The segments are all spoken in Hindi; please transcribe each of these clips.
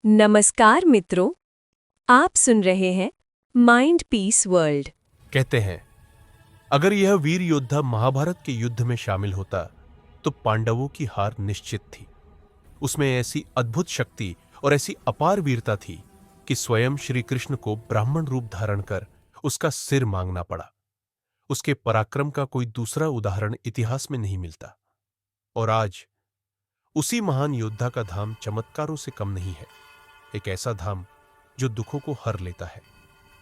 नमस्कार मित्रों, आप सुन रहे हैं माइंड पीस वर्ल्ड। कहते हैं अगर यह वीर योद्धा महाभारत के युद्ध में शामिल होता तो पांडवों की हार निश्चित थी। उसमें ऐसी अद्भुत शक्ति और ऐसी अपार वीरता थी कि स्वयं श्री कृष्ण को ब्राह्मण रूप धारण कर उसका सिर मांगना पड़ा। उसके पराक्रम का कोई दूसरा उदाहरण इतिहास में नहीं मिलता। और आज उसी महान योद्धा का धाम चमत्कारों से कम नहीं है। एक ऐसा धाम जो दुखों को हर लेता है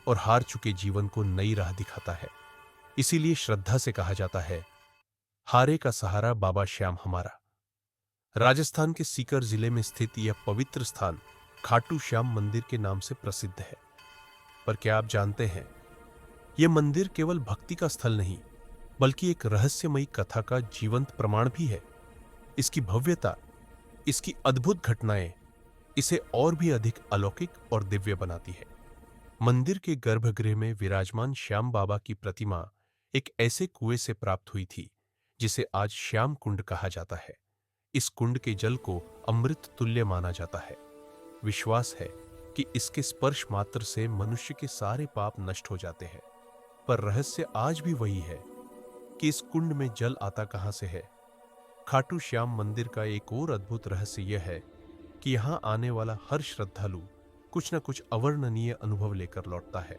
और हार चुके जीवन को नई राह दिखाता है। इसीलिए श्रद्धा से कहा जाता है, हारे का सहारा बाबा श्याम हमारा। राजस्थान के सीकर जिले में स्थित यह पवित्र स्थान खाटू श्याम मंदिर के नाम से प्रसिद्ध है। पर क्या आप जानते हैं, यह मंदिर केवल भक्ति का स्थल नहीं बल्कि एक रहस्यमयी कथा का जीवंत प्रमाण भी है। इसकी भव्यता, इसकी अद्भुत घटनाएं इसे और भी अधिक अलौकिक और दिव्य बनाती है। मंदिर के गर्भगृह में विराजमान श्याम बाबा की प्रतिमा एक ऐसे कुएं से प्राप्त हुई थी जिसे आज श्याम कुंड कहा जाता है। इस कुंड के जल को अमृत तुल्य माना जाता है। विश्वास है कि इसके स्पर्श मात्र से मनुष्य के सारे पाप नष्ट हो जाते हैं। पर रहस्य आज भी वही है कि इस कुंड में जल आता कहां से है। खाटू श्याम मंदिर का एक और अद्भुत रहस्य यह है कि यहां आने वाला हर श्रद्धालु कुछ न कुछ अवर्णनीय अनुभव लेकर लौटता है।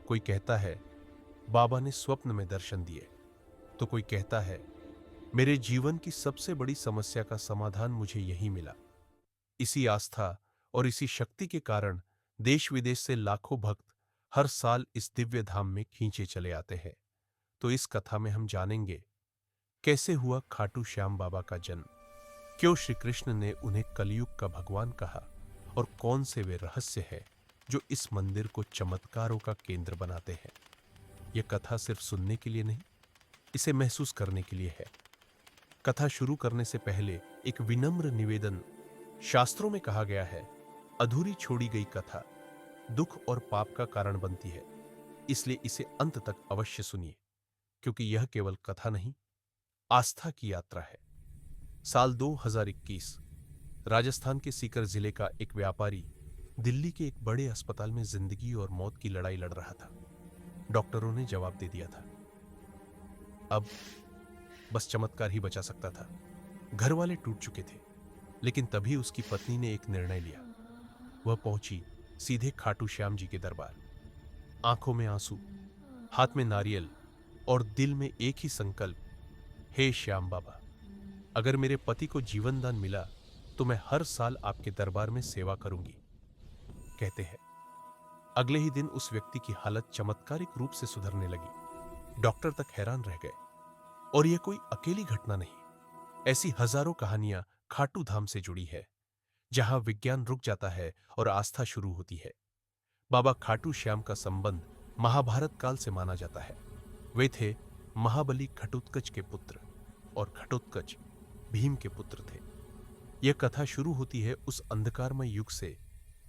कोई कहता है बाबा ने स्वप्न में दर्शन दिए, तो कोई कहता है मेरे जीवन की सबसे बड़ी समस्या का समाधान मुझे यहीं मिला। इसी आस्था और इसी शक्ति के कारण देश विदेश से लाखों भक्त हर साल इस दिव्य धाम में खींचे चले आते हैं। तो इस कथा में हम जानेंगे कैसे हुआ खाटू श्याम बाबा का जन्म, क्यों श्री कृष्ण ने उन्हें कलयुग का भगवान कहा और कौन से वे रहस्य हैं जो इस मंदिर को चमत्कारों का केंद्र बनाते हैं। यह कथा सिर्फ सुनने के लिए नहीं, इसे महसूस करने के लिए है। कथा शुरू करने से पहले एक विनम्र निवेदन। शास्त्रों में कहा गया है, अधूरी छोड़ी गई कथा दुख और पाप का कारण बनती है। इसलिए इसे अंत तक अवश्य सुनिए, क्योंकि यह केवल कथा नहीं, आस्था की यात्रा है। साल 2021 राजस्थान के सीकर जिले का एक व्यापारी दिल्ली के एक बड़े अस्पताल में जिंदगी और मौत की लड़ाई लड़ रहा था। डॉक्टरों ने जवाब दे दिया था, अब बस चमत्कार ही बचा सकता था। घर वाले टूट चुके थे, लेकिन तभी उसकी पत्नी ने एक निर्णय लिया। वह पहुंची सीधे खाटू श्याम जी के दरबार। आंखों में आंसू, हाथ में नारियल और दिल में एक ही संकल्प, हे श्याम बाबा, अगर मेरे पति को जीवन दान मिला तो मैं हर साल आपके दरबार में सेवा करूंगी। कहते हैं अगले ही दिन उस व्यक्ति की हालत चमत्कारिक रूप से सुधरने लगी। डॉक्टर तक हैरान रह गए। और यह कोई अकेली घटना नहीं, ऐसी हजारों कहानियां खाटू धाम से जुड़ी है, जहां विज्ञान रुक जाता है और आस्था शुरू होती है। बाबा खाटू श्याम का संबंध महाभारत काल से माना जाता है। वे थे महाबली घटोत्कच के पुत्र और घटोत्कच भीम के पुत्र थे। यह कथा शुरू होती है उस अंधकारमय युग से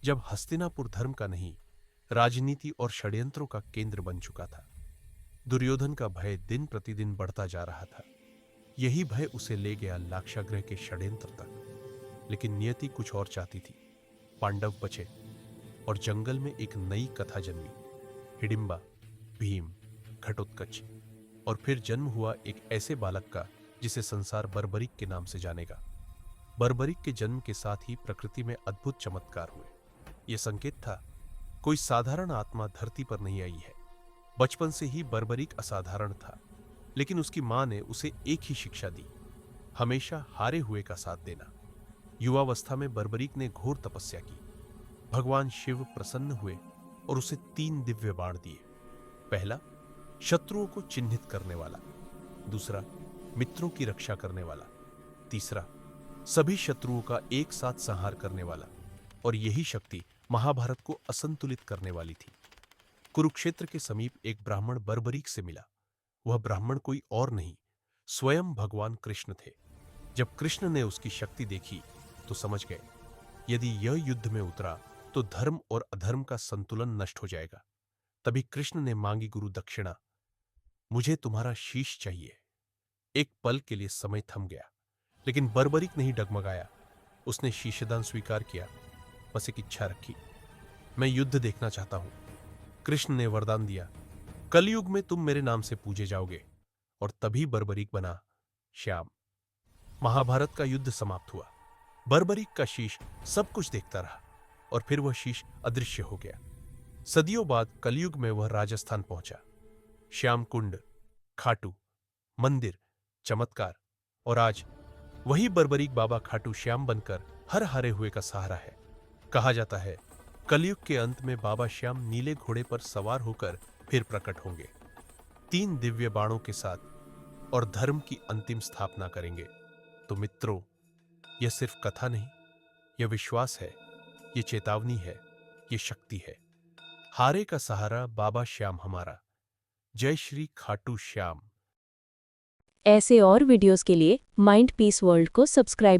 जब हस्तिनापुर धर्म का नहीं, राजनीति और षड्यंत्रों का केंद्र बन चुका था। दुर्योधन का भय दिन प्रतिदिन बढ़ता जा रहा था। यही भय उसे ले गया लाक्षागृह के षड्यंत्र तक। लेकिन नियति कुछ और चाहती थी। पांडव बचे और जंगल में एक नई कथा जन्मी, हिडिंबा, भीम, घटोत्कच। और फिर जन्म हुआ एक ऐसे बालक का जिसे संसार बर्बरीक के नाम से जानेगा। बर्बरीक के जन्म के साथ ही प्रकृति में अद्भुत चमत्कार हुए। यह संकेत था, कोई साधारण आत्मा धरती पर नहीं आई है। बचपन से ही बर्बरीक असाधारण था, लेकिन उसकी मां ने उसे एक ही शिक्षा दी, हमेशा हारे हुए का साथ देना। युवावस्था में बर्बरीक ने घोर तपस्या की। भगवान शिव प्रसन्न हुए और उसे 3 दिव्य बाण दिए। पहला, शत्रुओं को चिन्हित करने वाला। दूसरा, मित्रों की रक्षा करने वाला। तीसरा, सभी शत्रुओं का एक साथ संहार करने वाला। और यही शक्ति महाभारत को असंतुलित करने वाली थी। कुरुक्षेत्र के समीप एक ब्राह्मण बर्बरीक से मिला। वह ब्राह्मण कोई और नहीं, स्वयं भगवान कृष्ण थे। जब कृष्ण ने उसकी शक्ति देखी तो समझ गए, यदि यह युद्ध में उतरा तो धर्म और अधर्म का संतुलन नष्ट हो जाएगा। तभी कृष्ण ने मांगी गुरु दक्षिणा, मुझे तुम्हारा शीश चाहिए। एक पल के लिए समय थम गया, लेकिन बर्बरीक नहीं डगमगाया। उसने शीशदान स्वीकार किया। बस एक इच्छा रखी, मैं युद्ध देखना चाहता हूं। कृष्ण ने वरदान दिया, कलयुग में तुम मेरे नाम से पूजे जाओगे। और तभी बर्बरीक बना श्याम। महाभारत का युद्ध समाप्त हुआ। बर्बरीक का शीश सब कुछ देखता रहा और फिर वह शीश अदृश्य हो गया। सदियों बाद कलयुग में वह राजस्थान पहुंचा। श्याम कुंड, खाटू, मंदिर, चमत्कार, और आज वही बर्बरीक बाबा खाटू श्याम बनकर हर हारे हुए का सहारा है। कहा जाता है, कलयुग के अंत में बाबा श्याम नीले घोड़े पर सवार होकर फिर प्रकट होंगे, 3 दिव्य बाणों के साथ, और धर्म की अंतिम स्थापना करेंगे। तो मित्रों, यह सिर्फ कथा नहीं, यह विश्वास है, यह चेतावनी है, यह शक्ति है। हारे का सहारा बाबा श्याम हमारा। जय श्री खाटू श्याम। ऐसे और वीडियोस के लिए माइंड पीस वर्ल्ड को सब्सक्राइब